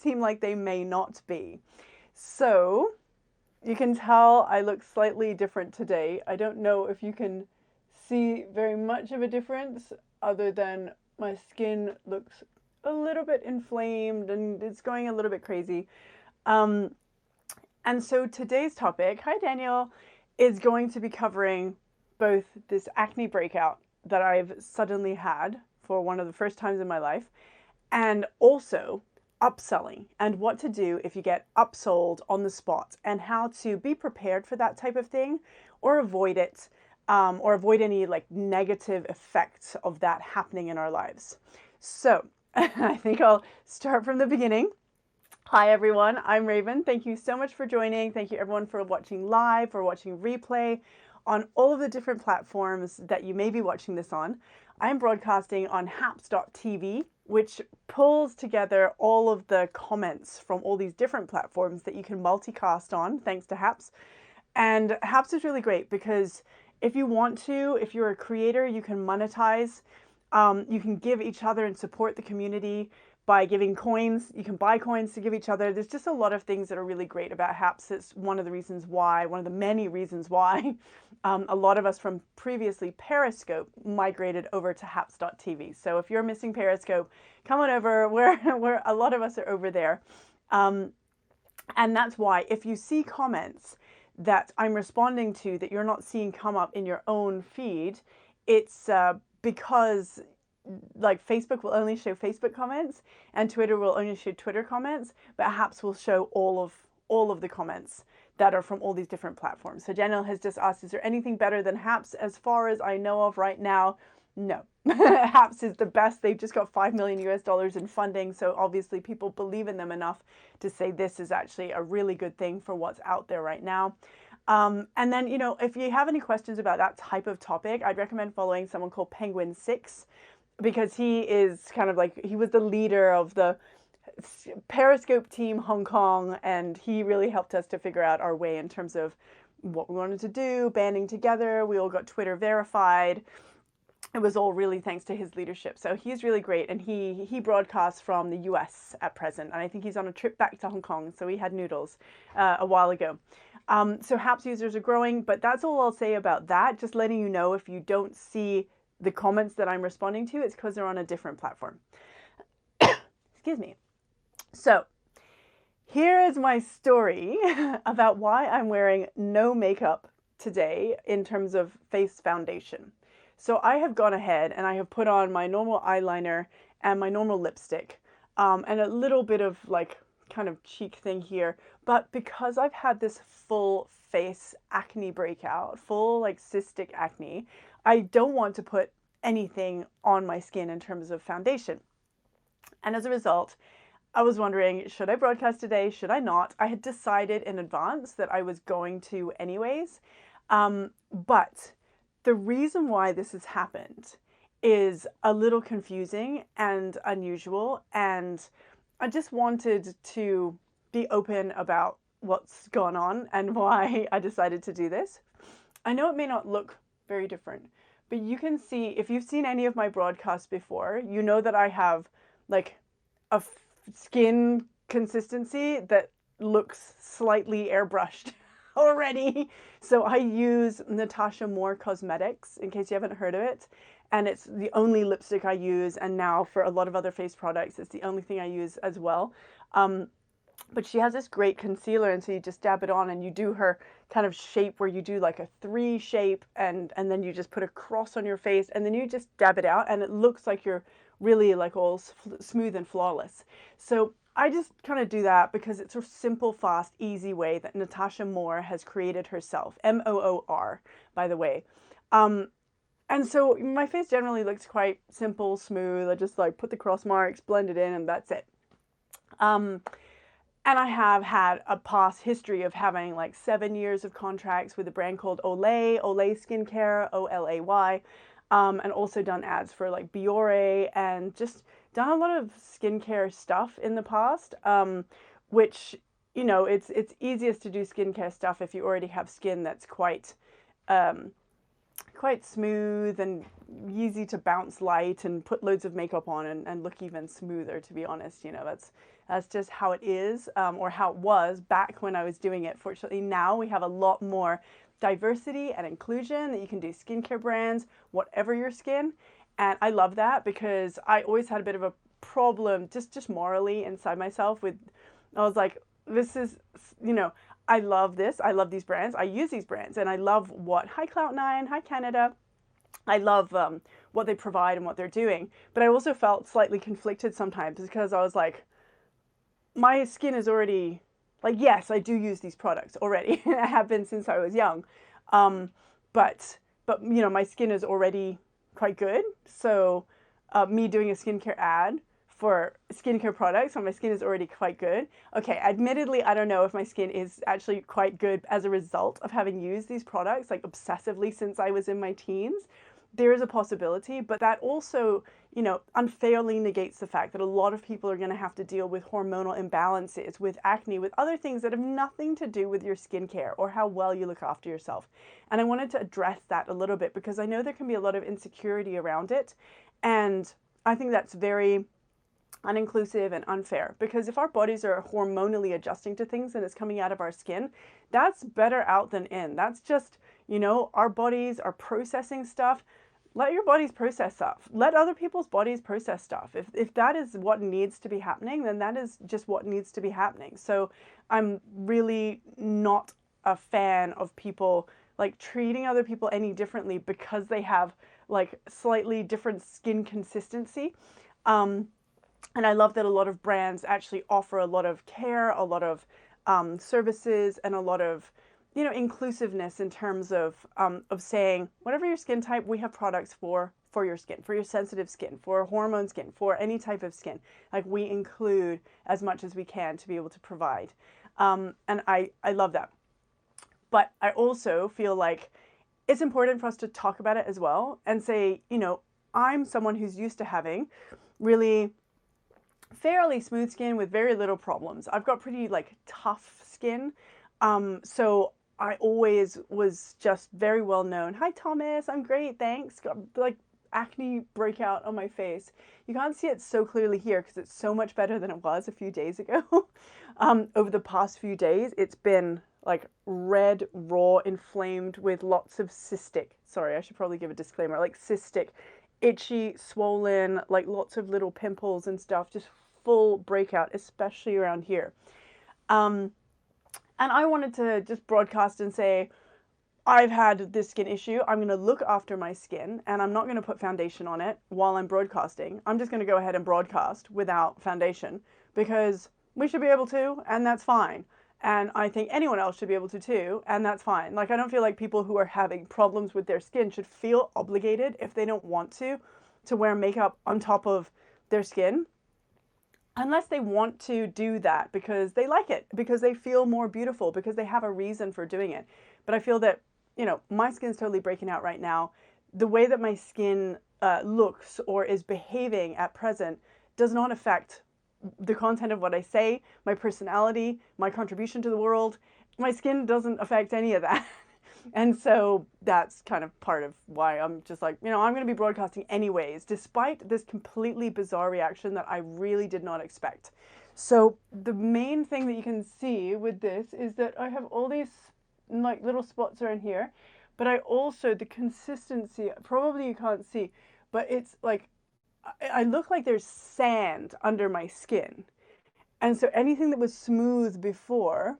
seem like they may not be. So you can tell I look slightly different today. I don't know if you can see very much of a difference other than my skin looks a little bit inflamed and it's going a little bit crazy. Um, and so today's topic, hi Daniel, is going to be covering both this acne breakout that I've suddenly had for one of the first times in my life, and also upselling and what to do if you get upsold on the spot and how to be prepared for that type of thing or avoid it, or avoid any like negative effects of that happening in our lives. So I think I'll start from the beginning. Hi everyone, I'm Raven. Thank you so much for joining. Thank you everyone for watching live, for watching replay on all of the different platforms that you may be watching this on. I'm broadcasting on haps.tv, which pulls together all of the comments from all these different platforms that you can multicast on, thanks to Haps. And Haps is really great because if you want to, if you're a creator, you can monetize. You can give each other and support the community by giving coins. You can buy coins to give each other. There's just a lot of things that are really great about Haps. It's one of the reasons why, one of the many reasons why a lot of us from previously Periscope migrated over to haps.tv. So if you're missing Periscope, come on over. We're a lot of us are over there. And that's why if you see comments that I'm responding to that you're not seeing come up in your own feed, it's because like Facebook will only show Facebook comments and Twitter will only show Twitter comments, but Haps will show all of the comments that are from all these different platforms. So Daniel has just asked, is there anything better than Haps? As far as I know of right now, no. Haps is the best. They've just got $5 million US in funding. So obviously people believe in them enough to say this is actually a really good thing for what's out there right now. And then, you know, if you have any questions about that type of topic, I'd recommend following someone called Penguin6, because he is kind of like, he was the leader of the Periscope team Hong Kong, and he really helped us to figure out our way in terms of what we wanted to do, banding together. We all got Twitter verified. It was all really thanks to his leadership. So he's really great, and he broadcasts from the US at present, and I think he's on a trip back to Hong Kong, so he had noodles a while ago. So Haps users are growing, but that's all I'll say about that. Just letting you know, if you don't see the comments that I'm responding to, it's because they're on a different platform. Excuse me. So here is my story about why I'm wearing no makeup today in terms of face foundation. So I have gone ahead and I have put on my normal eyeliner and my normal lipstick, and a little bit of like kind of cheek thing here. But because I've had this full face acne breakout, full like cystic acne, I don't want to put anything on my skin in terms of foundation. And as a result, I was wondering, should I broadcast today? Should I not? I had decided in advance that I was going to anyways. But the reason why this has happened is a little confusing and unusual. And I just wanted to be open about what's gone on and why I decided to do this. I know it may not look very different, but you can see, if you've seen any of my broadcasts before, you know that I have like a skin consistency that looks slightly airbrushed already. So I use Natasha Moore Cosmetics, in case you haven't heard of it. And it's the only lipstick I use. And now for a lot of other face products, it's the only thing I use as well. But she has this great concealer, and so you just dab it on and you do her kind of shape where you do like a 3 shape, and then you just put a cross on your face, and then you just dab it out and it looks like you're really like all smooth and flawless. So I just kind of do that because it's a simple, fast, easy way that Natasha Moore has created herself. M-O-O-R, by the way. And so my face generally looks quite simple, smooth. I just like put the cross marks, blend it in, and that's it. And I have had a past history of having like 7 years of contracts with a brand called Olay Skincare, O-L-A-Y, and also done ads for like Biore, and just done a lot of skincare stuff in the past, which, you know, it's easiest to do skincare stuff if you already have skin that's quite smooth and easy to bounce light and put loads of makeup on and look even smoother, to be honest. You know, That's just how it is, or how it was back when I was doing it. Fortunately, now we have a lot more diversity and inclusion that you can do skincare brands, whatever your skin. And I love that because I always had a bit of a problem just morally inside myself with, I was like, this is, you know, I love this. I love these brands. I use these brands and I love what, hi Cloud9, hi Canada. I love what they provide and what they're doing. But I also felt slightly conflicted sometimes because I was like, my skin is already, like, yes, I do use these products already. I have been since I was young. Um, but you know, my skin is already quite good. So me doing a skincare ad for skincare products when my skin is already quite good. Okay, admittedly, I don't know if my skin is actually quite good as a result of having used these products like obsessively since I was in my teens. There is a possibility, but that also, you know, unfairly negates the fact that a lot of people are going to have to deal with hormonal imbalances, with acne, with other things that have nothing to do with your skincare or how well you look after yourself. And I wanted to address that a little bit because I know there can be a lot of insecurity around it. And I think that's very uninclusive and unfair because if our bodies are hormonally adjusting to things and it's coming out of our skin, that's better out than in. That's just, you know, our bodies are processing stuff. Let your bodies process stuff. Let other people's bodies process stuff. If that is what needs to be happening, then that is just what needs to be happening. So I'm really not a fan of people like treating other people any differently because they have like slightly different skin consistency. And I love that a lot of brands actually offer a lot of care, a lot of services, and a lot of, you know, inclusiveness in terms of saying whatever your skin type, we have products for your skin, for your sensitive skin, for hormone skin, for any type of skin. Like we include as much as we can to be able to provide, and I love that. But I also feel like it's important for us to talk about it as well and say, you know, I'm someone who's used to having really fairly smooth skin with very little problems. I've got pretty like tough skin. So I always was just very well known. Hi Thomas, I'm great, thanks. Got like acne breakout on my face. You can't see it so clearly here because it's so much better than it was a few days ago. Over the past few days, it's been like red, raw, inflamed with lots of cystic. Sorry, I should probably give a disclaimer. Like cystic, itchy, swollen, like lots of little pimples and stuff, just full breakout, especially around here. And I wanted to just broadcast and say, I've had this skin issue. I'm going to look after my skin and I'm not going to put foundation on it while I'm broadcasting. I'm just going to go ahead and broadcast without foundation because we should be able to, and that's fine. And I think anyone else should be able to too, and that's fine. Like, I don't feel like people who are having problems with their skin should feel obligated if they don't want to wear makeup on top of their skin. Unless they want to do that because they like it, because they feel more beautiful, because they have a reason for doing it. But I feel that, you know, my skin's totally breaking out right now. The way that my skin looks or is behaving at present does not affect the content of what I say, my personality, my contribution to the world. My skin doesn't affect any of that. And so that's kind of part of why I'm just like, you know, I'm going to be broadcasting anyways, despite this completely bizarre reaction that I really did not expect. So the main thing that you can see with this is that I have all these like little spots around here, but I also, the consistency, probably you can't see, but it's like, I look like there's sand under my skin. And so anything that was smooth before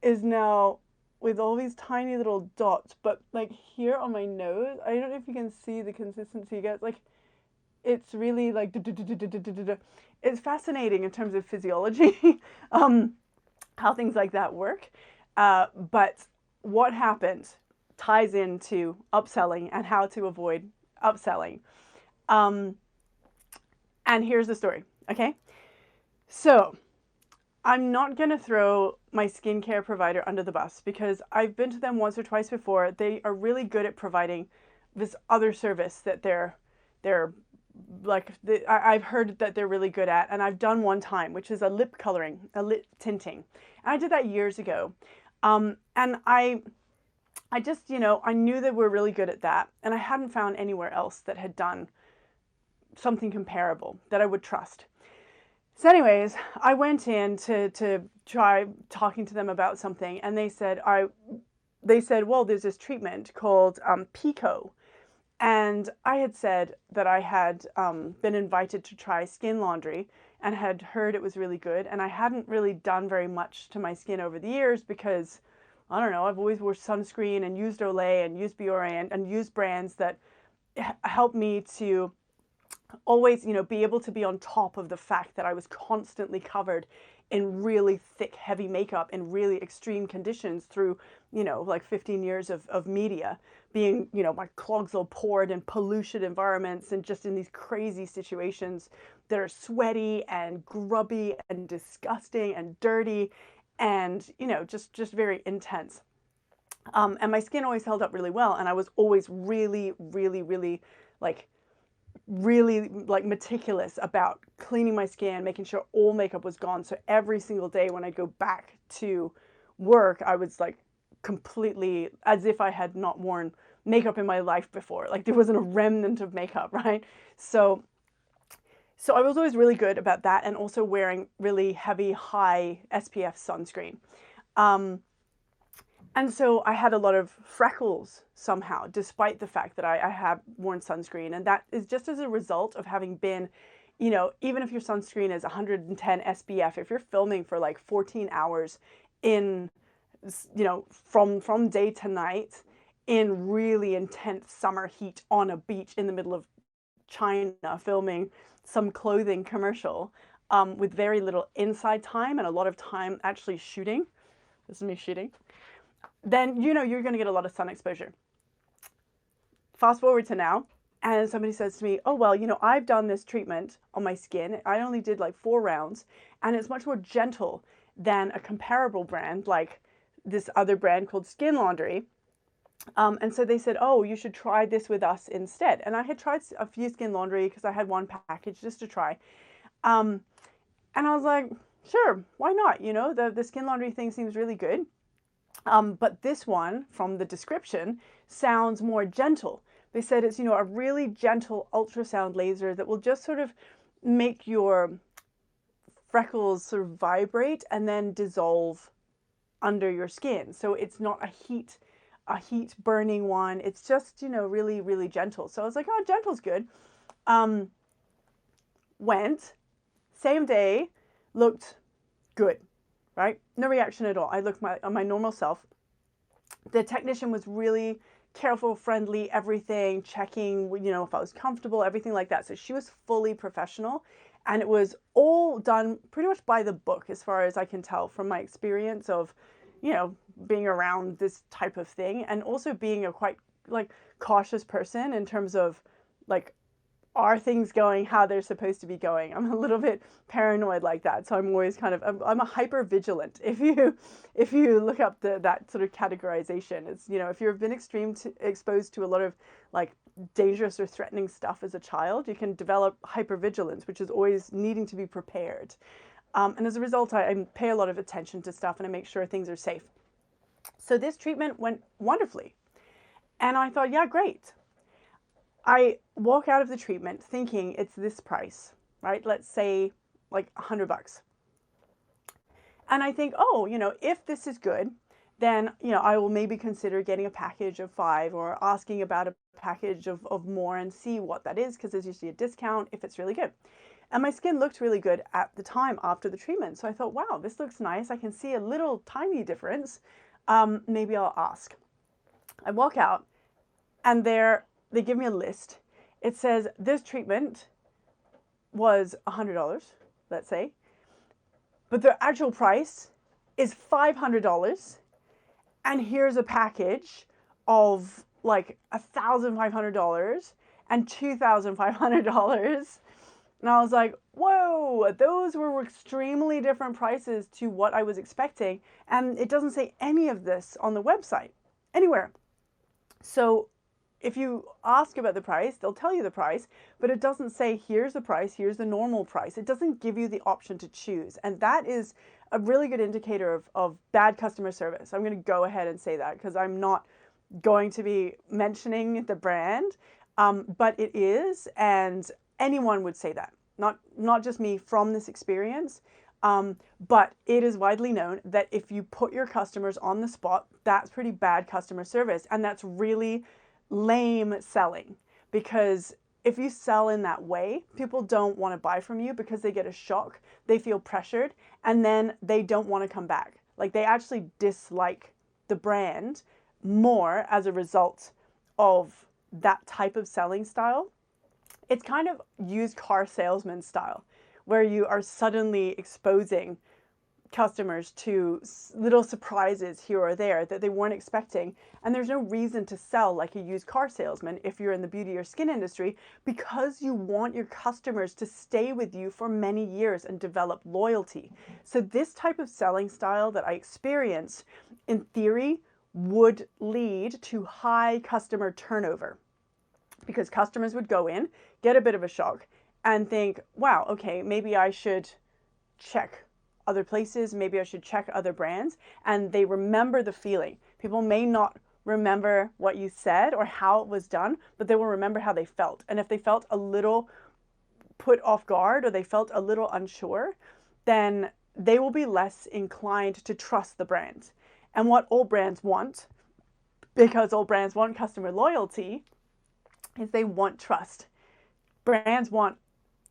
is now with all these tiny little dots, but like here on my nose, I don't know if you can see the consistency, guys. Like it's really like it's fascinating in terms of physiology, how things like that work. But what happened ties into upselling and how to avoid upselling. And here's the story, okay? So I'm not going to throw my skincare provider under the bus because I've been to them once or twice before. They are really good at providing this other service that they're like, I've heard that they're really good at, and I've done one time, which is a lip coloring, a lip tinting. And I did that years ago. And I just, you know, I knew that we're really good at that, and I hadn't found anywhere else that had done something comparable that I would trust. So anyways, I went in to try talking to them about something, and they said, well, there's this treatment called Pico. And I had said that I had been invited to try skin laundry and had heard it was really good. And I hadn't really done very much to my skin over the years because, I don't know, I've always wore sunscreen and used Olay and used Biore and used brands that help me to always, be able to be on top of the fact that I was constantly covered in really thick, heavy makeup in really extreme conditions through, like 15 years of media, being, my clogs all poured in pollution environments and just in these crazy situations that are sweaty and grubby and disgusting and dirty and, just very intense. And my skin always held up really well. And I was always really, really, really like meticulous about cleaning my skin, making sure all makeup was gone. So every single day when I go back to work, I was like completely as if I had not worn makeup in my life before. Like there wasn't a remnant of makeup, right? So I was always really good about that and also wearing really heavy, high SPF sunscreen. Um, and so I had a lot of freckles somehow, despite the fact that I have worn sunscreen. And that is just as a result of having been, even if your sunscreen is 110 SPF, if you're filming for like 14 hours in, from day to night in really intense summer heat on a beach in the middle of China filming some clothing commercial with very little inside time and a lot of time actually shooting. This is me shooting, then you're going to get a lot of sun exposure. Fast forward to now, and somebody says to me, oh, well, I've done this treatment on my skin. I only did like 4 rounds, and it's much more gentle than a comparable brand like this other brand called Skin Laundry. And so they said, oh, you should try this with us instead. And I had tried a few Skin Laundry because I had one package just to try. And I was like, sure, why not? The Skin Laundry thing seems really good. But this one, from the description, sounds more gentle. They said it's, a really gentle ultrasound laser that will just sort of make your freckles sort of vibrate and then dissolve under your skin. So it's not a heat burning one. It's just, really, really gentle. So I was like, oh, gentle's good. Went, same day, looked good, right? No reaction at all. I looked my normal self. The technician was really careful, friendly, everything, checking, if I was comfortable, everything like that. So she was fully professional, and it was all done pretty much by the book, as far as I can tell from my experience of, being around this type of thing, and also being a quite like cautious person in terms of like, are things going how they're supposed to be going? I'm a little bit paranoid like that, so I'm always kind of I'm a hyper vigilant. If you look up that sort of categorization, it's if you've been exposed to a lot of like dangerous or threatening stuff as a child, you can develop hypervigilance, which is always needing to be prepared. And as a result, I pay a lot of attention to stuff and I make sure things are safe. So this treatment went wonderfully, and I thought, yeah, great. I walk out of the treatment thinking it's this price, right? Let's say like $100. And I think, oh, if this is good, then, I will maybe consider getting a package of 5 or asking about a package of more and see what that is, because there's usually a discount if it's really good. And my skin looked really good at the time after the treatment. So I thought, wow, this looks nice. I can see a little tiny difference. Maybe I'll ask. I walk out and they give me a list. It says this treatment was $100, let's say, but the actual price is $500. And here's a package of like $1,500 and $2,500. And I was like, whoa, those were extremely different prices to what I was expecting. And it doesn't say any of this on the website anywhere. So if you ask about the price, they'll tell you the price, but it doesn't say, here's the price, here's the normal price. It doesn't give you the option to choose. And that is a really good indicator of bad customer service. I'm going to go ahead and say that because I'm not going to be mentioning the brand, but it is, and anyone would say that. not just me from this experience, but it is widely known that if you put your customers on the spot, that's pretty bad customer service. And that's really lame selling, because if you sell in that way, people don't want to buy from you because they get a shock, they feel pressured, and then they don't want to come back. Like, they actually dislike the brand more as a result of that type of selling style. It's kind of used car salesman style, where you are suddenly exposing customers to little surprises here or there that they weren't expecting. And there's no reason to sell like a used car salesman if you're in the beauty or skin industry, because you want your customers to stay with you for many years and develop loyalty. So this type of selling style that I experience, in theory, would lead to high customer turnover, because customers would go in, get a bit of a shock, and think, wow, okay, maybe I should check other places, maybe I should check other brands, and they remember the feeling. People may not remember what you said or how it was done, but they will remember how they felt. And if they felt a little put off guard or they felt a little unsure, then they will be less inclined to trust the brand. And what all brands want, because all brands want customer loyalty, is they want trust. Brands want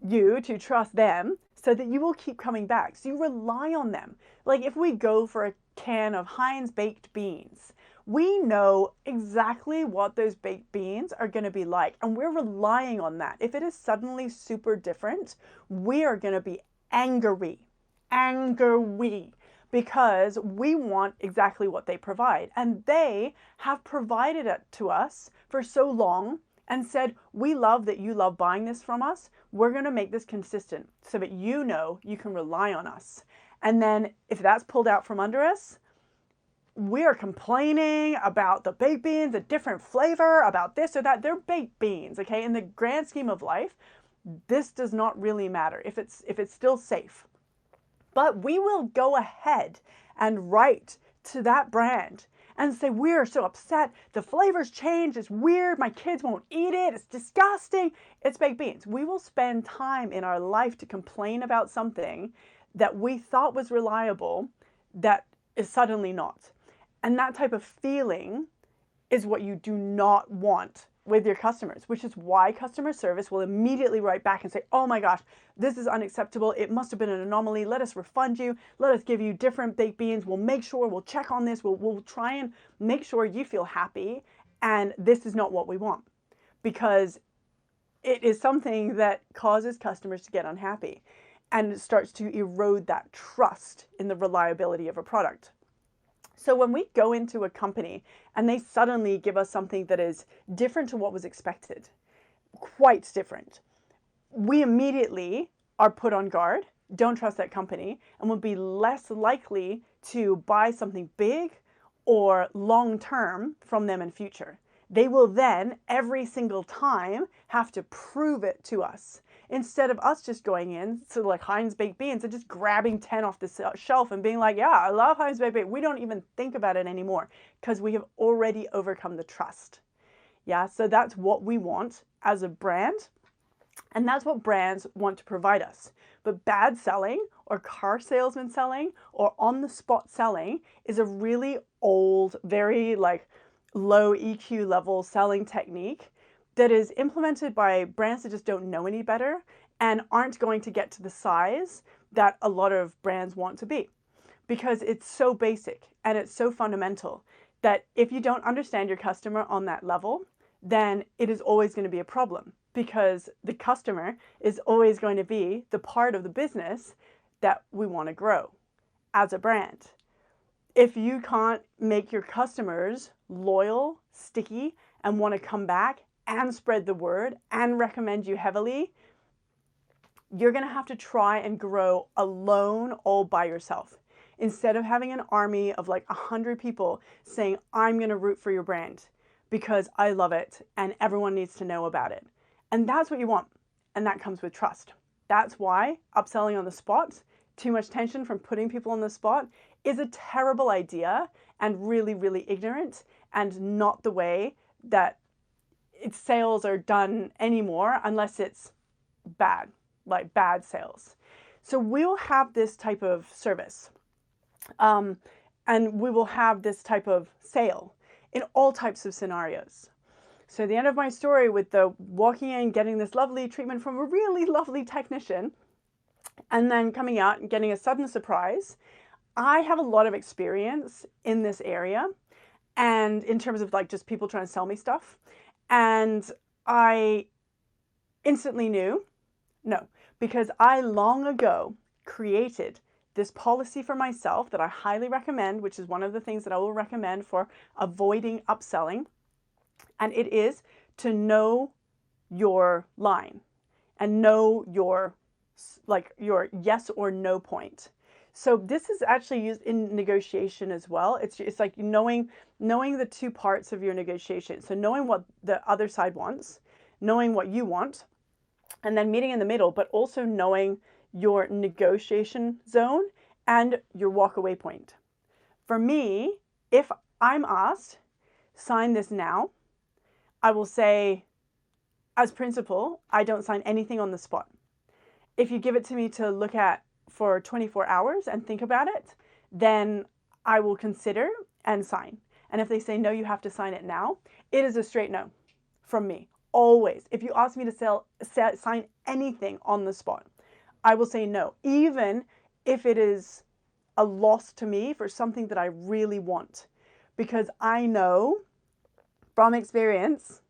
you to trust them so that you will keep coming back. So you rely on them. Like, if we go for a can of Heinz baked beans, we know exactly what those baked beans are going to be like, and we're relying on that. If it is suddenly super different, we are going to be angry, because we want exactly what they provide. And they have provided it to us for so long and said, we love that you love buying this from us. We're going to make this consistent so that you know you can rely on us. And then if that's pulled out from under us, we are complaining about the baked beans, a different flavor, about this or that. They're baked beans, okay? In the grand scheme of life, this does not really matter if it's still safe. But we will go ahead and write to that brand and say, we're so upset, the flavors changed, it's weird, my kids won't eat it, it's disgusting, it's baked beans. We will spend time in our life to complain about something that we thought was reliable that is suddenly not. And that type of feeling is what you do not want with your customers, which is why customer service will immediately write back and say, oh my gosh, this is unacceptable. It must have been an anomaly. Let us refund you. Let us give you different baked beans. We'll make sure, we'll check on this. We'll try and make sure you feel happy. And this is not what we want, because it is something that causes customers to get unhappy, and it starts to erode that trust in the reliability of a product. So when we go into a company and they suddenly give us something that is different to what was expected, quite different, we immediately are put on guard, don't trust that company, and will be less likely to buy something big or long-term from them in future. They will then, every single time, have to prove it to us, instead of us just going in to like Heinz baked beans and just grabbing 10 off the shelf and being like, yeah, I love Heinz baked beans. We don't even think about it anymore because we have already overcome the trust. Yeah, so that's what we want as a brand, and that's what brands want to provide us. But bad selling, or car salesman selling, or on the spot selling is a really old, very like low EQ level selling technique that is implemented by brands that just don't know any better and aren't going to get to the size that a lot of brands want to be, because it's so basic and it's so fundamental that if you don't understand your customer on that level, then it is always going to be a problem, because the customer is always going to be the part of the business that we want to grow as a brand. If you can't make your customers loyal, sticky, and want to come back and spread the word and recommend you heavily, you're going to have to try and grow alone, all by yourself, instead of having an army of like 100 people saying, I'm going to root for your brand because I love it and everyone needs to know about it. And that's what you want. And that comes with trust. That's why upselling on the spot, too much tension from putting people on the spot, is a terrible idea and really, really ignorant, and not the way that sales are done anymore, unless it's bad, like bad sales. So we'll have this type of service, and we will have this type of sale in all types of scenarios. So the end of my story with the walking in, getting this lovely treatment from a really lovely technician, and then coming out and getting a sudden surprise. I have a lot of experience in this area, and in terms of like just people trying to sell me stuff. And I instantly knew no, because I long ago created this policy for myself that I highly recommend, which is one of the things that I will recommend for avoiding upselling. And it is to know your line and know your yes or no point. So this is actually used in negotiation as well. It's like knowing the two parts of your negotiation. So knowing what the other side wants, knowing what you want, and then meeting in the middle, but also knowing your negotiation zone and your walk away point. For me, if I'm asked, sign this now, I will say, as principle, I don't sign anything on the spot. If you give it to me to look at for 24 hours and think about it, then I will consider and sign. And if they say, no, you have to sign it now, it is a straight no from me. Always. If you ask me to sign anything on the spot, I will say no, even if it is a loss to me for something that I really want. Because I know from experience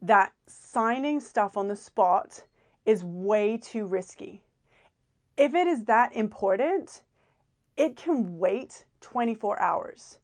that signing stuff on the spot is way too risky. If it is that important, it can wait 24 hours.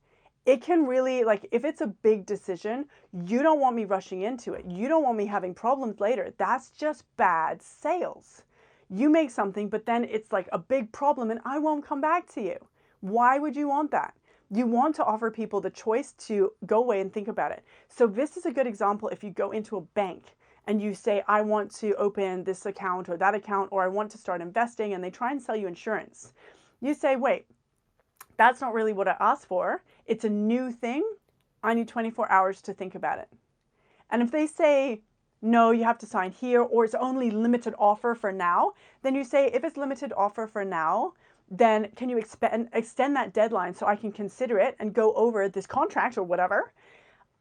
It can really, like, if it's a big decision, you don't want me rushing into it. You don't want me having problems later. That's just bad sales. You make something, but then it's like a big problem and I won't come back to you. Why would you want that? You want to offer people the choice to go away and think about it. So this is a good example if you go into a bank and you say, I want to open this account or that account, or I want to start investing, and they try and sell you insurance. You say, wait, that's not really what I asked for. It's a new thing. I need 24 hours to think about it. And if they say, no, you have to sign here, or it's only limited offer for now, then you say, if it's limited offer for now, then can you extend that deadline so I can consider it and go over this contract or whatever,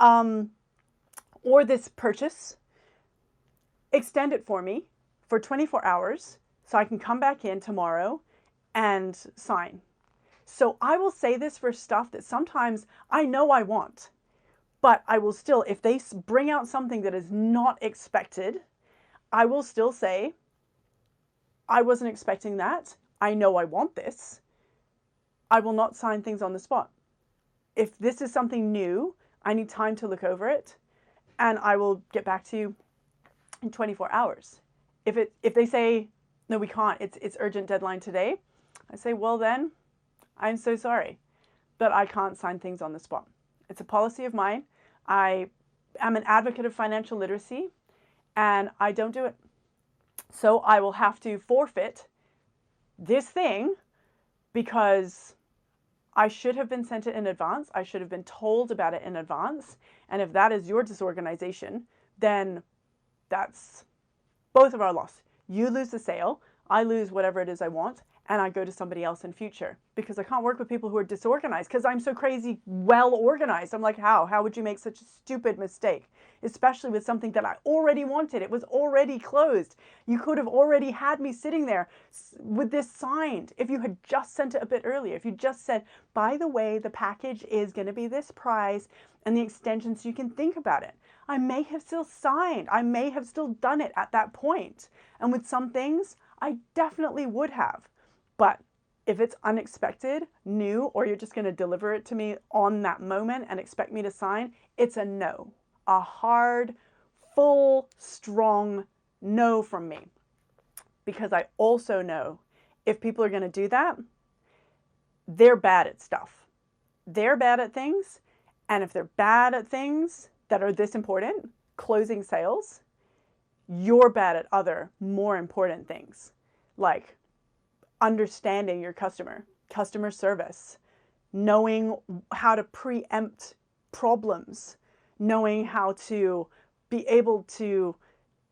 or this purchase, extend it for me for 24 hours so I can come back in tomorrow and sign. So I will say this for stuff that sometimes I know I want, but I will still, if they bring out something that is not expected, I will still say, I wasn't expecting that. I know I want this. I will not sign things on the spot. If this is something new, I need time to look over it, and I will get back to you in 24 hours. If they say, no, we can't, it's urgent deadline today, I say, well then, I'm so sorry, but I can't sign things on the spot. It's a policy of mine. I am an advocate of financial literacy, and I don't do it. So I will have to forfeit this thing because I should have been sent it in advance. I should have been told about it in advance. And if that is your disorganization, then that's both of our loss. You lose the sale, I lose whatever it is I want, and I go to somebody else in future because I can't work with people who are disorganized because I'm so crazy well organized. I'm like, how would you make such a stupid mistake? Especially with something that I already wanted. It was already closed. You could have already had me sitting there with this signed if you had just sent it a bit earlier. If you just said, by the way, the package is going to be this price and the extension so you can think about it. I may have still signed. I may have still done it at that point. And with some things, I definitely would have. But if it's unexpected, new, or you're just going to deliver it to me on that moment and expect me to sign, it's a no. A hard, full, strong no from me. Because I also know if people are going to do that, they're bad at stuff. They're bad at things. And if they're bad at things that are this important, closing sales, you're bad at other more important things, like understanding your customer service, knowing how to preempt problems, knowing how to be able to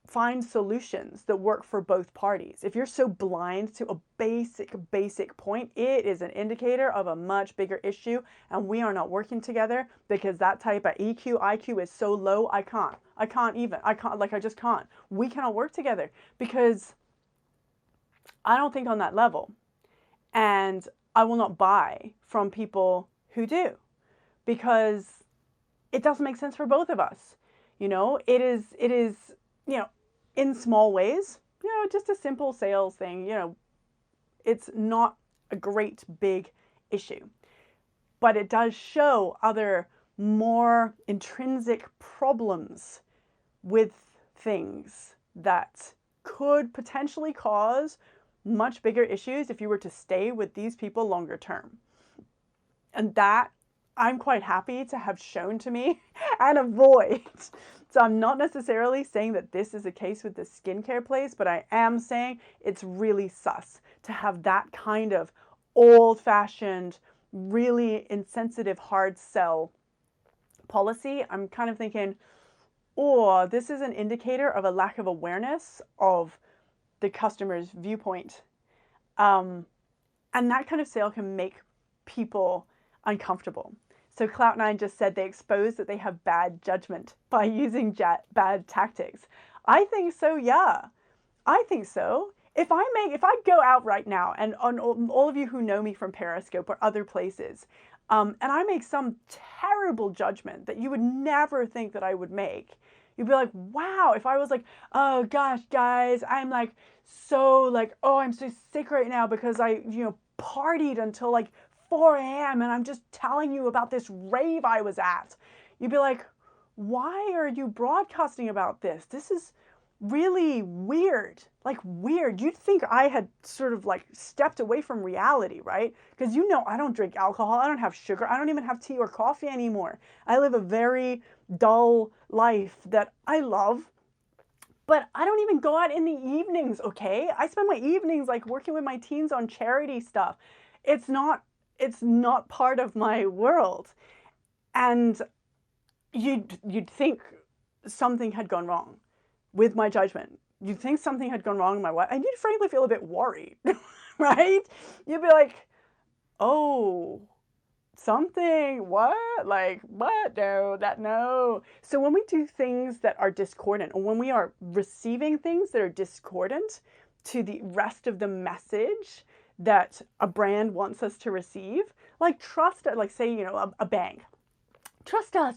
find solutions that work for both parties. If you're so blind to a basic point, it is an indicator of a much bigger issue, and we are not working together because that type of EQ, IQ is so low, I just can't. We cannot work together because I don't think on that level. And I will not buy from people who do, because it doesn't make sense for both of us. It is, in small ways, just a simple sales thing, it's not a great big issue. But it does show other more intrinsic problems with things that could potentially cause much bigger issues if you were to stay with these people longer term. And that I'm quite happy to have shown to me and avoid. So I'm not necessarily saying that this is a case with the skincare place, but I am saying it's really sus to have that kind of old-fashioned, really insensitive hard sell policy. I'm kind of thinking, oh, this is an indicator of a lack of awareness of the customer's viewpoint. And that kind of sale can make people uncomfortable. So Clout9 just said they expose that they have bad judgment by using bad tactics. I think so, yeah. I think so. If I go out right now, and on all of you who know me from Periscope or other places, and I make some terrible judgment that you would never think that I would make, you'd be like, wow. If I was like, oh gosh, guys, I'm like so like, oh, I'm so sick right now because I, partied until like 4 a.m. and I'm just telling you about this rave I was at. You'd be like, why are you broadcasting about this? This is really weird. Like weird. You'd think I had sort of like stepped away from reality, right? Because I don't drink alcohol. I don't have sugar. I don't even have tea or coffee anymore. I live a very dull life that I love. But I don't even go out in the evenings, okay? I spend my evenings like working with my teens on charity stuff. It's not part of my world. And you'd think something had gone wrong with my judgment. You'd think something had gone wrong in my life, and you'd frankly feel a bit worried, right? You'd be like, oh, something, what? Like, what? No. So when we do things that are discordant, or when we are receiving things that are discordant to the rest of the message that a brand wants us to receive, like trust, like say, a bank. Trust us,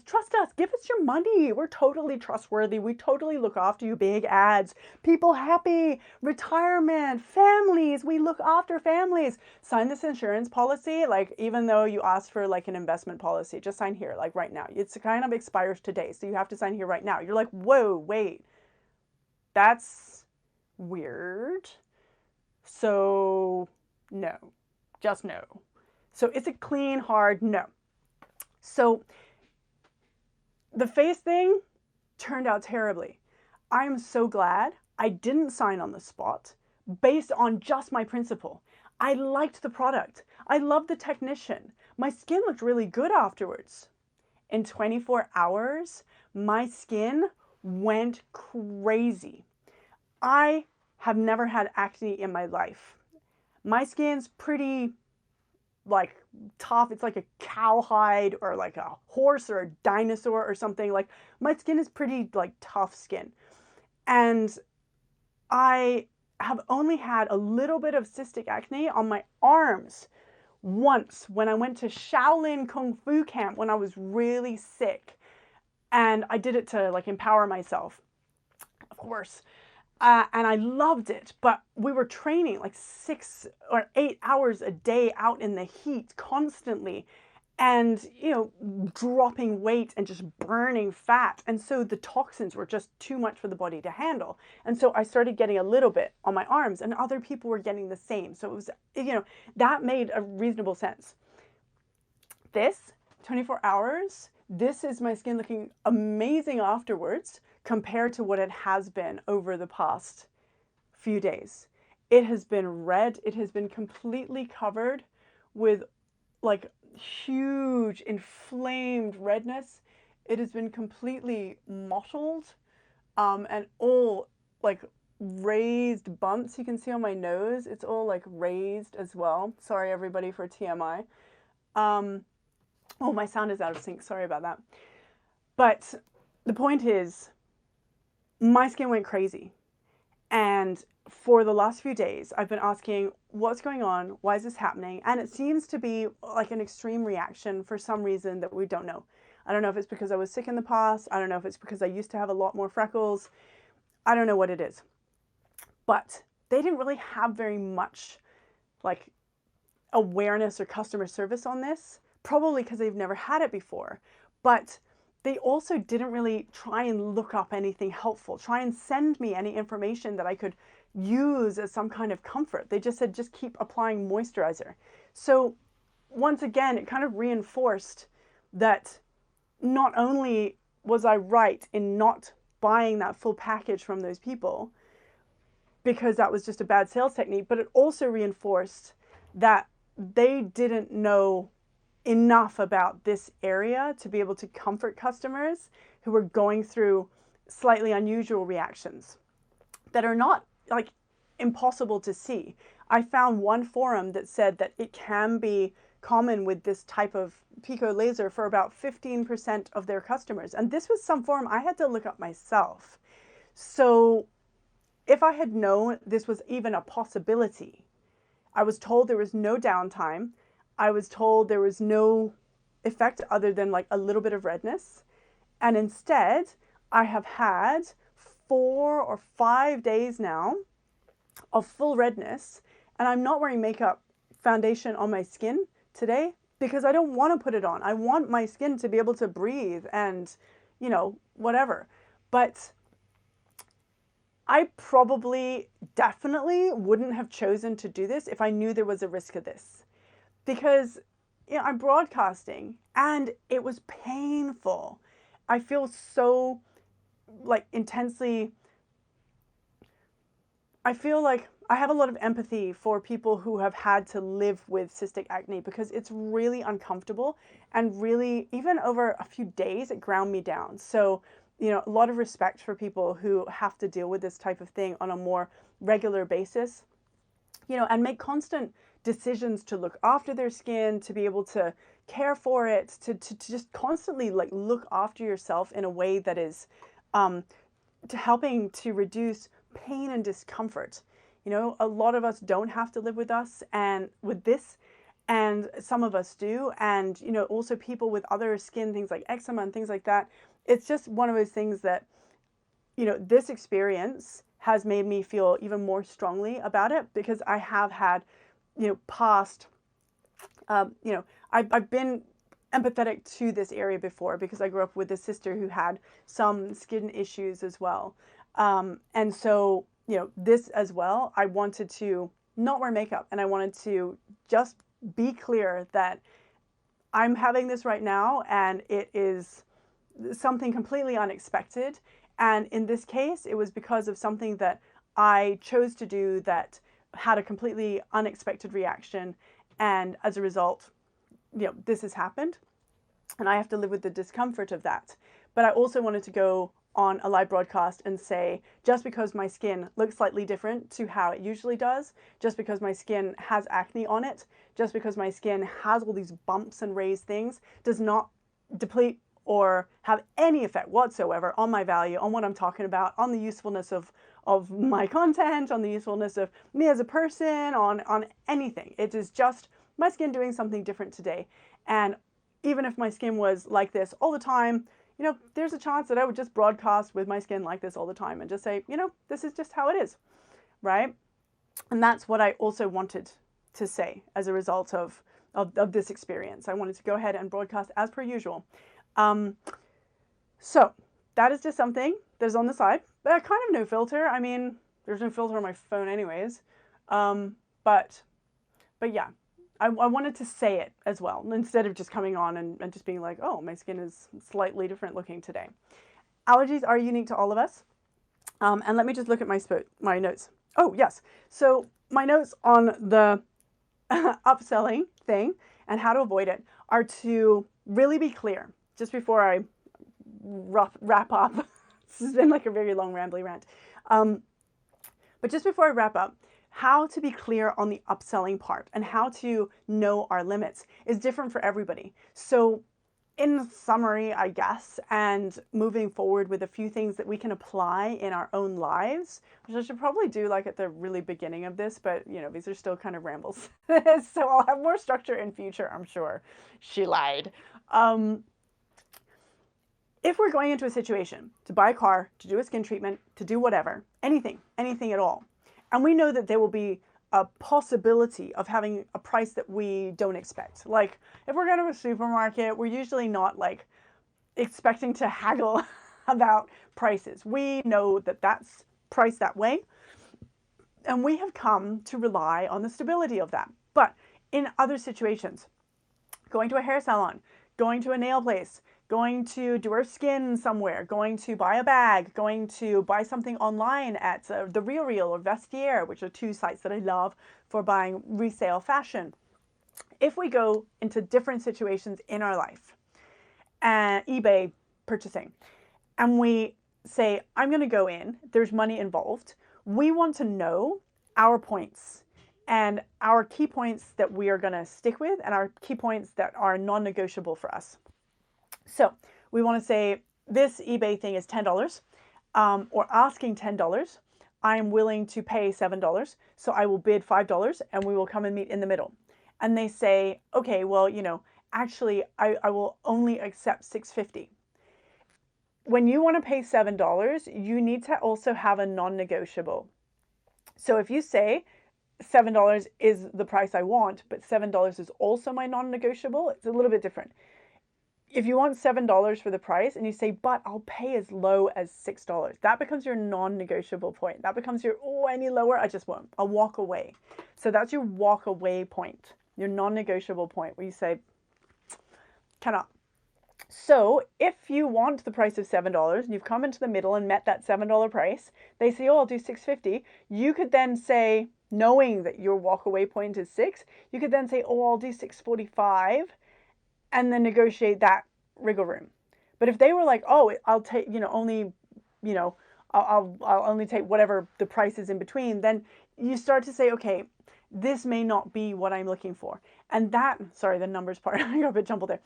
give us your money. We're totally trustworthy. We totally look after you. Big ads, people happy, retirement, families. We look after families. Sign this insurance policy. Like, even though you asked for like an investment policy, just sign here, like right now. It's kind of expires today, so you have to sign here right now. You're like, whoa, wait, that's weird. So no, just no. So it's a clean, hard no. So the face thing turned out terribly. I am so glad I didn't sign on the spot based on just my principle. I liked the product. I loved the technician. My skin looked really good afterwards. In 24 hours, my skin went crazy. I have never had acne in my life. My skin's pretty like tough. It's like a cowhide or like a horse or a dinosaur or something. Like my skin is pretty like tough skin. And I have only had a little bit of cystic acne on my arms once when I went to Shaolin Kung Fu camp when I was really sick. And I did it to like empower myself, of course. And I loved it, but we were training like 6 or 8 hours a day out in the heat constantly and, dropping weight and just burning fat. And so the toxins were just too much for the body to handle. And so I started getting a little bit on my arms and other people were getting the same. So it was, that made a reasonable sense. This 24 hours, this is my skin looking amazing afterwards compared to what it has been over the past few days. It has been red. It has been completely covered with like huge inflamed redness. It has been completely mottled and all like raised bumps you can see on my nose. It's all like raised as well. Sorry everybody for TMI. Oh, my sound is out of sync. Sorry about that. But the point is, my skin went crazy. And for the last few days, I've been asking, what's going on? Why is this happening? And it seems to be like an extreme reaction for some reason that we don't know. I don't know if it's because I was sick in the past. I don't know if it's because I used to have a lot more freckles. I don't know what it is. But they didn't really have very much like awareness or customer service on this, probably because they've never had it before. But they also didn't really try and look up anything helpful, try and send me any information that I could use as some kind of comfort. They just said, just keep applying moisturizer. So once again, it kind of reinforced that not only was I right in not buying that full package from those people, because that was just a bad sales technique, but it also reinforced that they didn't know enough about this area to be able to comfort customers who were going through slightly unusual reactions that are not like impossible to see. I found one forum that said that it can be common with this type of pico laser for about 15% of their customers. And this was some forum I had to look up myself. So if I had known this was even a possibility, I was told there was no downtime. I was told there was no effect other than like a little bit of redness. And instead, I have had 4 or 5 days now of full redness, and I'm not wearing makeup foundation on my skin today because I don't want to put it on. I want my skin to be able to breathe and, you know, whatever. But I probably definitely wouldn't have chosen to do this if I knew there was a risk of this. Because, you know, I'm broadcasting and it was painful. I feel so like intensely, I feel like I have a lot of empathy for people who have had to live with cystic acne because it's really uncomfortable and really, even over a few days, it ground me down. So, you know, a lot of respect for people who have to deal with this type of thing on a more regular basis, you know, and make constant decisions to look after their skin, to be able to care for it, to just constantly like look after yourself in a way that is to helping to reduce pain and discomfort. You know, a lot of us don't have to live with us and with this, and some of us do. And, you know, also people with other skin things like eczema and things like that. It's just one of those things that, you know, this experience has made me feel even more strongly about it because I have had, you know, past, you know, I've been empathetic to this area before because I grew up with a sister who had some skin issues as well. And so, you know, this as well, I wanted to not wear makeup and I wanted to just be clear that I'm having this right now and it is something completely unexpected. And in this case, it was because of something that I chose to do that had a completely unexpected reaction. And as a result, you know, this has happened and I have to live with the discomfort of that. But I also wanted to go on a live broadcast and say, just because my skin looks slightly different to how it usually does, just because my skin has acne on it, just because my skin has all these bumps and raised things, does not deplete or have any effect whatsoever on my value, on what I'm talking about, on the usefulness of my content, on the usefulness of me as a person, on anything. It is just my skin doing something different today. And even if my skin was like this all the time, you know, there's a chance that I would just broadcast with my skin like this all the time and just say, you know, this is just how it is, right? And that's what I also wanted to say as a result of this experience. I wanted to go ahead and broadcast as per usual. So that is just something that is on the side, but kind of no filter. I mean, there's no filter on my phone anyways. But yeah, I wanted to say it as well, instead of just coming on and just being like, oh, my skin is slightly different looking today. Allergies are unique to all of us. And let me just look at my notes. Oh, yes. So my notes on the upselling thing and how to avoid it are to really be clear, just before I wrap up. This has been like a very long rambly rant. But just before I wrap up, how to be clear on the upselling part and how to know our limits is different for everybody. So in summary, I guess, and moving forward with a few things that we can apply in our own lives, which I should probably do like at the really beginning of this, but these are still kind of rambles. So I'll have more structure in future, I'm sure. She lied. If we're going into a situation to buy a car, to do a skin treatment, to do whatever, anything at all, and we know that there will be a possibility of having a price that we don't expect. Like if we're going to a supermarket, we're usually not like expecting to haggle about prices. We know that that's priced that way, and we have come to rely on the stability of that. But in other situations, going to a hair salon, going to a nail place, going to do our skin somewhere, going to buy a bag, going to buy something online at The RealReal or Vestiaire, which are two sites that I love for buying resale fashion. If we go into different situations in our life, eBay purchasing, and we say, I'm going to go in, there's money involved, we want to know our points and our key points that we are going to stick with and our key points that are non-negotiable for us. So we want to say this eBay thing is $10 or asking $10. I'm willing to pay $7. So I will bid $5 and we will come and meet in the middle. And they say, okay, well, actually I will only accept $6.50. When you want to pay $7, you need to also have a non-negotiable. So if you say $7 is the price I want, but $7 is also my non-negotiable, it's a little bit different. If you want $7 for the price and you say, but I'll pay as low as $6, that becomes your non-negotiable point. That becomes your, any lower, I just won't. I'll walk away. So that's your walk away point, your non-negotiable point where you say, cannot. So if you want the price of $7 and you've come into the middle and met that $7 price, they say, oh, I'll do $6.50. You could then say, knowing that your walk away point is $6, you could then say, oh, I'll do $6.45. And then negotiate that wriggle room. But if they were like, oh, I'll take, only, I'll only take whatever the price is in between, then you start to say, okay, this may not be what I'm looking for. And that, sorry, the numbers part, I got a bit jumbled there.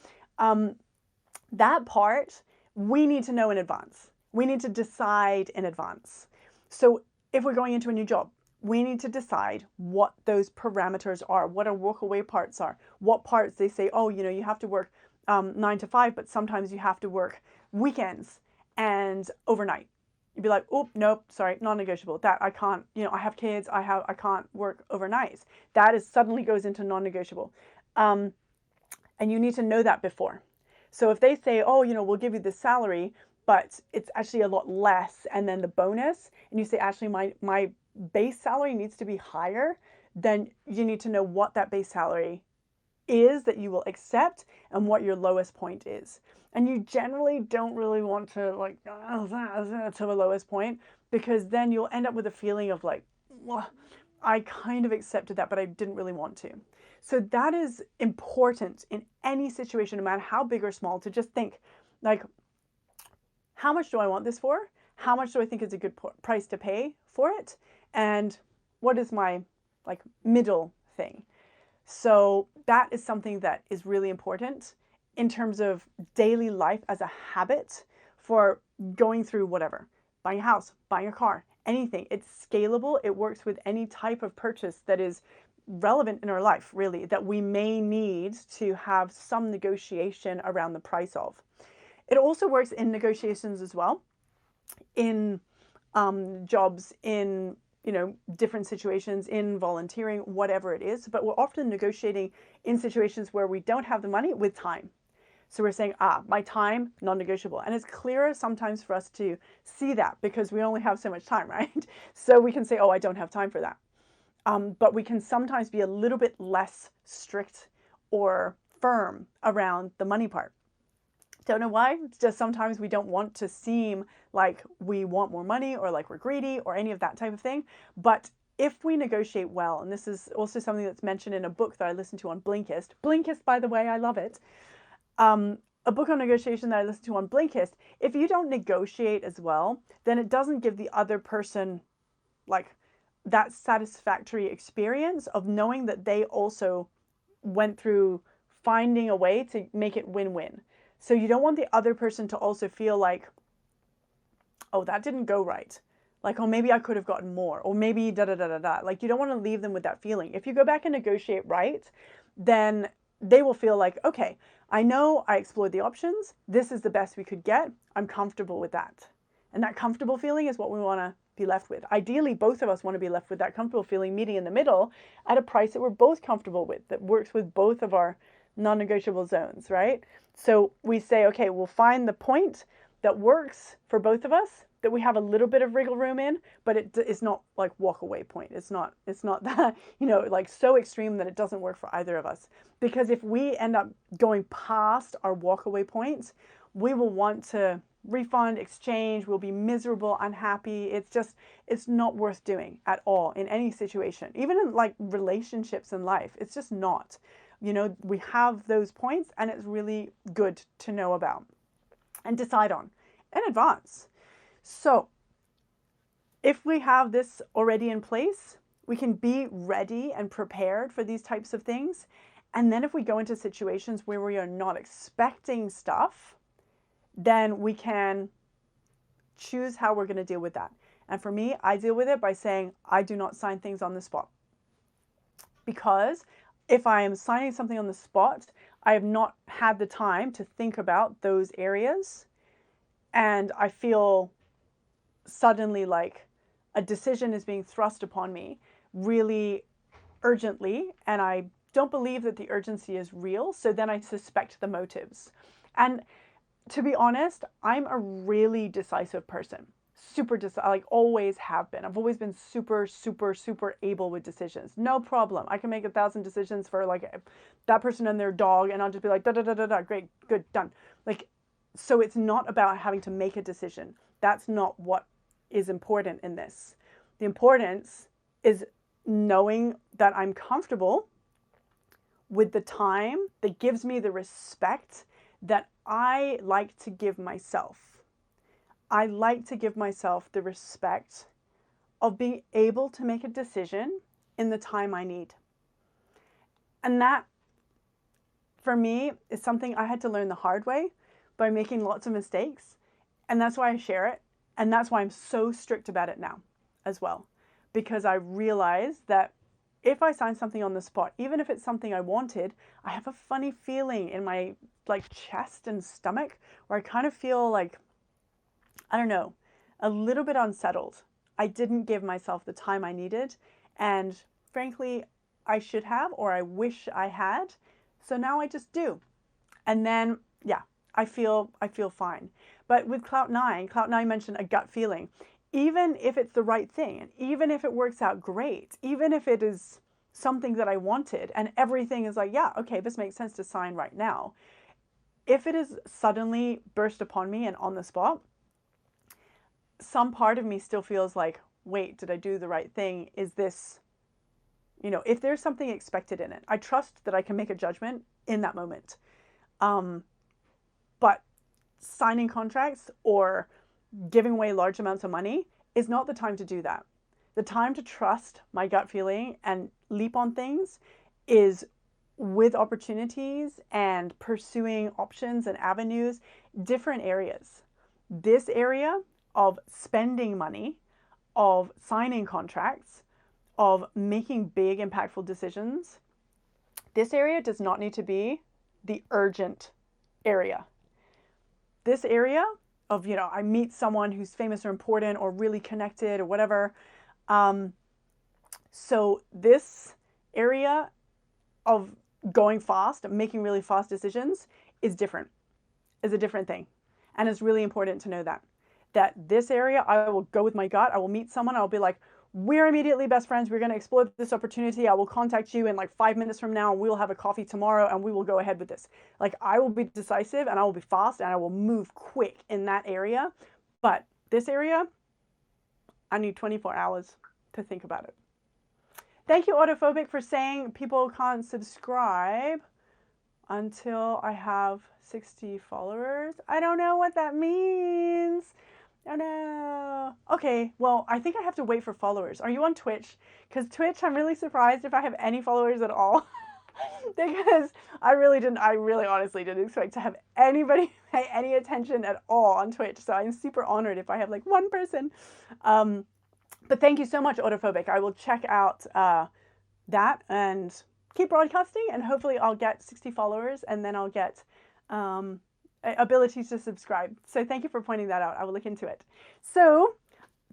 That part, we need to know in advance. We need to decide in advance. So if we're going into a new job, we need to decide what those parameters are, what our walkaway parts are, what parts they say, oh, you have to work 9 to 5, but sometimes you have to work weekends and overnight. You'd be like, oh, nope, sorry, non-negotiable. That I can't, I have kids, I can't work overnights. That is suddenly goes into non-negotiable. And you need to know that before. So if they say, oh, we'll give you this salary, but it's actually a lot less, and then the bonus, and you say, actually, my base salary needs to be higher, then you need to know what that base salary is that you will accept and what your lowest point is. And you generally don't really want to like to the lowest point, because then you'll end up with a feeling of like, well, I kind of accepted that, but I didn't really want to. So that is important in any situation, no matter how big or small, to just think like, how much do I want this for? How much do I think is a good price to pay for it? And what is my like middle thing? So that is something that is really important in terms of daily life as a habit for going through whatever, buying a house, buying a car, anything. It's scalable. It works with any type of purchase that is relevant in our life, really, that we may need to have some negotiation around the price of. It also works in negotiations as well, in jobs, in different situations, in volunteering, whatever it is. But we're often negotiating in situations where we don't have the money with time. So we're saying, my time, non-negotiable. And it's clearer sometimes for us to see that because we only have so much time, right? So we can say, oh, I don't have time for that. But we can sometimes be a little bit less strict or firm around the money part. Don't know why. It's just sometimes we don't want to seem like we want more money or like we're greedy or any of that type of thing. But if we negotiate well, and this is also something that's mentioned in a book that I listened to on Blinkist. Blinkist, by the way, I love it. A book on negotiation that I listened to on Blinkist. If you don't negotiate as well, then it doesn't give the other person like that satisfactory experience of knowing that they also went through finding a way to make it win-win. So you don't want the other person to also feel like, oh, that didn't go right. Like, oh, maybe I could have gotten more, or maybe da da da da da. Like, you don't want to leave them with that feeling. If you go back and negotiate right, then they will feel like, okay, I know I explored the options. This is the best we could get. I'm comfortable with that. And that comfortable feeling is what we want to be left with. Ideally, both of us want to be left with that comfortable feeling, meeting in the middle at a price that we're both comfortable with, that works with both of our non-negotiable zones, right? So we say, okay, we'll find the point that works for both of us, that we have a little bit of wriggle room in, but it's not like walk away point. It's not that, like so extreme that it doesn't work for either of us. Because if we end up going past our walk away points, we will want to refund, exchange, we'll be miserable, unhappy. It's not worth doing at all in any situation, even in like relationships in life. It's just not. We have those points, and it's really good to know about and decide on in advance. So if we have this already in place, we can be ready and prepared for these types of things. And then if we go into situations where we are not expecting stuff, then we can choose how we're going to deal with that. And for me, I deal with it by saying I do not sign things on the spot. Because if I am signing something on the spot, I have not had the time to think about those areas. And I feel suddenly like a decision is being thrust upon me really urgently, and I don't believe that the urgency is real. So then I suspect the motives. And to be honest, I'm a really decisive person. Super decisive, like always have been. I've always been super, super, super able with decisions. No problem. I can make 1,000 decisions for like that person and their dog, and I'll just be like, da da da da da, great, good, done. Like, so it's not about having to make a decision. That's not what is important in this. The importance is knowing that I'm comfortable with the time that gives me the respect that I like to give myself. I like to give myself the respect of being able to make a decision in the time I need. And that, for me, is something I had to learn the hard way by making lots of mistakes. And that's why I share it. And that's why I'm so strict about it now as well. Because I realized that if I sign something on the spot, even if it's something I wanted, I have a funny feeling in my like chest and stomach where I kind of feel like, I don't know, a little bit unsettled. I didn't give myself the time I needed. And frankly, I should have, or I wish I had. So now I just do. And then, yeah, I feel fine. But with Cloud9 mentioned a gut feeling. Even if it's the right thing, and even if it works out great, even if it is something that I wanted and everything is like, yeah, okay, this makes sense to sign right now. If it is suddenly burst upon me and on the spot, some part of me still feels like, wait, did I do the right thing? Is this, if there's something expected in it, I trust that I can make a judgment in that moment. But signing contracts or giving away large amounts of money is not the time to do that. The time to trust my gut feeling and leap on things is with opportunities and pursuing options and avenues, different areas. This area of spending money, of signing contracts, of making big impactful decisions, this area does not need to be the urgent area. This area of, I meet someone who's famous or important or really connected or whatever. So this area of going fast, making really fast decisions is different, is a different thing. And it's really important to know that this area, I will go with my gut. I will meet someone. I'll be like, we're immediately best friends. We're going to explore this opportunity. I will contact you in like 5 minutes from now, and we'll have a coffee tomorrow, and we will go ahead with this. Like, I will be decisive, and I will be fast, and I will move quick in that area. But this area, I need 24 hours to think about it. Thank you, Autophobic, for saying people can't subscribe until I have 60 followers. I don't know what that means. Oh no. Okay, well, I think I have to wait for followers. Are you on Twitch? Because Twitch, I'm really surprised if I have any followers at all. Because I really honestly didn't expect to have anybody pay any attention at all on Twitch. So I'm super honored if I have like one person. Um, but thank you so much, Autophobic. I will check out that and keep broadcasting, and hopefully I'll get 60 followers, and then I'll get um, abilities to subscribe. So thank you for pointing that out. I will look into it. So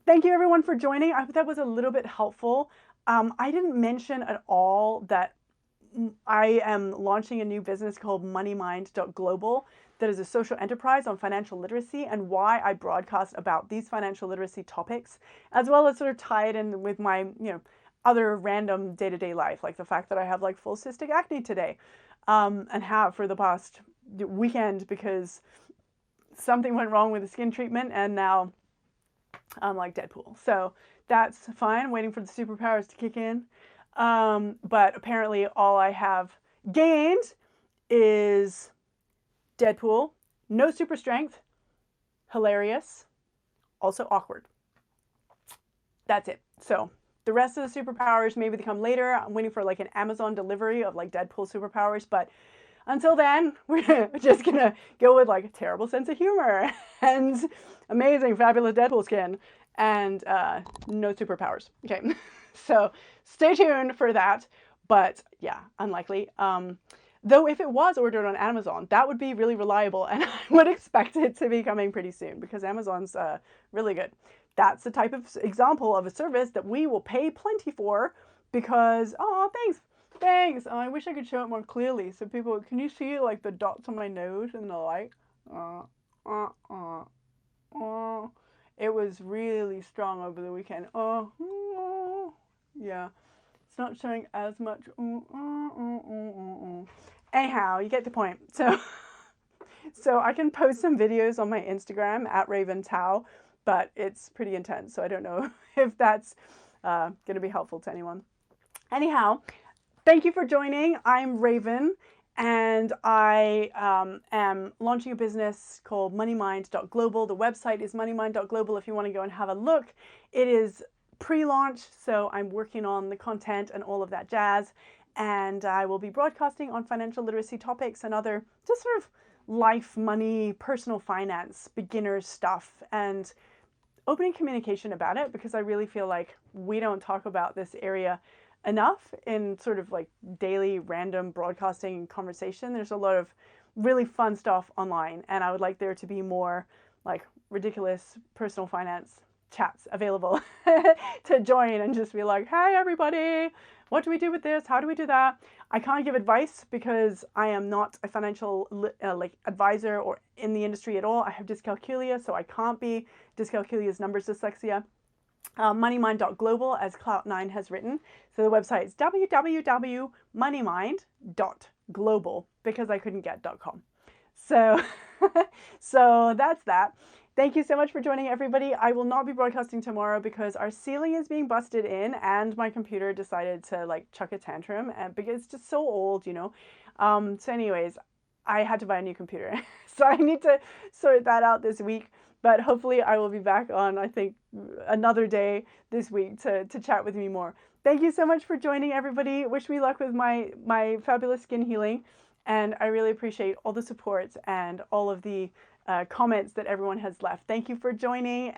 thank you everyone for joining. I hope that was a little bit helpful. I didn't mention at all that I am launching a new business called moneymind.global that is a social enterprise on financial literacy, and why I broadcast about these financial literacy topics, as well as sort of tie it in with my, other random day-to-day life, like the fact that I have like full cystic acne today, and have for the past weekend because something went wrong with the skin treatment, and now I'm like Deadpool. So that's fine, waiting for the superpowers to kick in. But apparently all I have gained is Deadpool, no super strength, hilarious, also awkward. That's it. So the rest of the superpowers maybe they come later. I'm waiting for like an Amazon delivery of like Deadpool superpowers, but until then, we're just gonna go with like a terrible sense of humor and amazing, fabulous Deadpool skin and no superpowers. Okay, so stay tuned for that. But yeah, unlikely. Though if it was ordered on Amazon, that would be really reliable, and I would expect it to be coming pretty soon because Amazon's really good. That's the type of example of a service that we will pay plenty for because, oh, thanks. Thanks. Oh, I wish I could show it more clearly so people, can you see like the dots on my nose in the light? Uh, uh, uh, uh. It was really strong over the weekend. Yeah. It's not showing as much. Anyhow, you get the point. So I can post some videos on my Instagram at Raven Tao, but it's pretty intense. So I don't know if that's going to be helpful to anyone. Anyhow, thank you for joining. I'm Raven, and I am launching a business called moneymind.global. The website is moneymind.global if you want to go and have a look. It is pre-launch, so I'm working on the content and all of that jazz, and I will be broadcasting on financial literacy topics and other just sort of life, money, personal finance, beginner stuff, and opening communication about it, because I really feel like we don't talk about this area enough in sort of like daily random broadcasting conversation. There's a lot of really fun stuff online, and I would like there to be more like ridiculous personal finance chats available to join and just be like, hey everybody, what do we do with this? How do we do that? I can't give advice because I am not a financial like advisor or in the industry at all. I have dyscalculia, so I can't be. Dyscalculia is numbers dyslexia. Moneymind.global, as Cloud9 has written. So the website is www.moneymind.global because I couldn't get .com. So, so that's that. Thank you so much for joining, everybody. I will not be broadcasting tomorrow because our ceiling is being busted in and my computer decided to like chuck a tantrum, and because it's just so old, So anyways, I had to buy a new computer. So I need to sort that out this week. But hopefully I will be back on, I think, another day this week to chat with me more. Thank you so much for joining, everybody. Wish me luck with my fabulous skin healing. And I really appreciate all the support and all of the comments that everyone has left. Thank you for joining.